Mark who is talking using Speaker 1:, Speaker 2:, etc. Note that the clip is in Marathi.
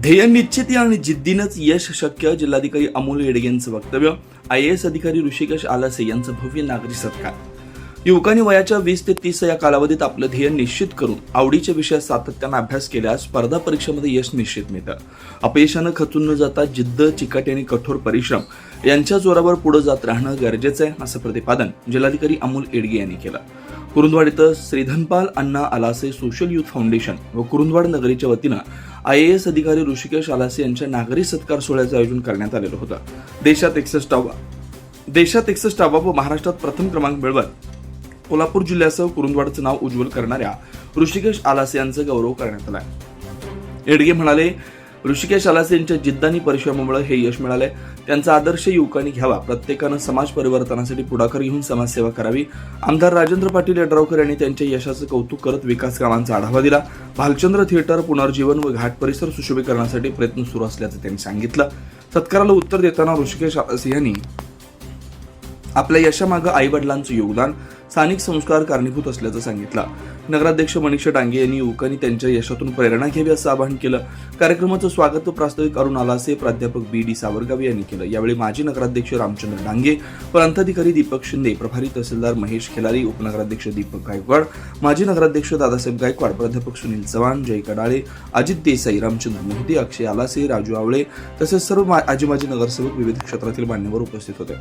Speaker 1: ध्येय निश्चिती आणि जिद्दीनंच यश शक्य. जिल्हाधिकारी अमोल येडगेंचं वक्तव्य. IAS अधिकारी ऋषिकेश आलासे यांचा भव्य नागरी सत्कार. युवकांनी वयाच्या 20 ते 30 या कालावधीत आपलं ध्येय निश्चित करून आवडीच्या विषयात सातत्यानं अभ्यास केल्यास स्पर्धा परीक्षेमध्ये यश निश्चित मिळतं. अपयशानं खचून न जाता जिद्द, चिकाटी आणि कठोर परिश्रम यांच्या जोरावर पुढे जात राहणं गरजेचं आहे, असं प्रतिपादन जिल्हाधिकारी अमोल येडगे यांनी केलं. कुरुंदवाड इथं श्रीधनपाल अण्णा आलासे सोशल युथ फाउंडेशन व कुरुंदवाड नगरीच्या वतीनं IAS अधिकारी ऋषिकेश आलासे यांच्या नागरी सत्कार सोहळ्याचं आयोजन करण्यात आलेलं होतं. देशात 61 व महाराष्ट्रात प्रथम क्रमांक मिळवत कोल्हापूर जिल्ह्यासह कुरुंदवाडचं नाव उज्ज्वल करणाऱ्या ऋषिकेश आलासे यांचा गौरव करण्यात आला. येडगे म्हणाले, ऋषिकेश आलासे यांच्या जिद्द आणि परिश्रमामुळे हे यश मिळालंय. त्यांचा आदर्श युवकांनी घ्यावा. प्रत्येकानं समाज परिवर्तनासाठी पुढाकार घेऊन समाजसेवा करावी. आमदार राजेंद्र पाटील यड्रावकर यांनी त्यांच्या यशाचं कौतुक करत विकास कामांचा आढावा दिला. भालचंद्र थिएटर पुनर्जीवन व घाट परिसर सुशोभीकरणासाठी प्रयत्न सुरू असल्याचं त्यांनी सांगितलं. सत्काराला उत्तर देताना ऋषिकेश आलासे यांनी आपल्या यशामागं आई-वडिलांचं योगदान, स्थानिक संस्कार कारणीभूत असल्याचं सांगितलं. नगराध्यक्ष मनीषा डांगे यांनी युवकांनी त्यांच्या यशातून प्रेरणा घ्यावी असं आवाहन केलं. कार्यक्रमाचं स्वागत प्रास्ताविक अरुण आलासे, प्राध्यापक BD सावरगावी यांनी केलं. यावेळी माजी नगराध्यक्ष रामचंद्र डांगे, प्रांताधिकारी दीपक शिंदे, प्रभारी तहसीलदार महेश खेलारी, उपनगराध्यक्ष दीपक गायकवाड, माजी नगराध्यक्ष दादासाहेब गायकवाड, प्राध्यापक सुनील चव्हाण, जय कडाळे, अजित देसाई, रामचंद्र मोहिते, अक्षय आलासे, राजू आवळे तसेच सर्व माजी नगरसेवक, विविध क्षेत्रातील मान्यवर उपस्थित होते.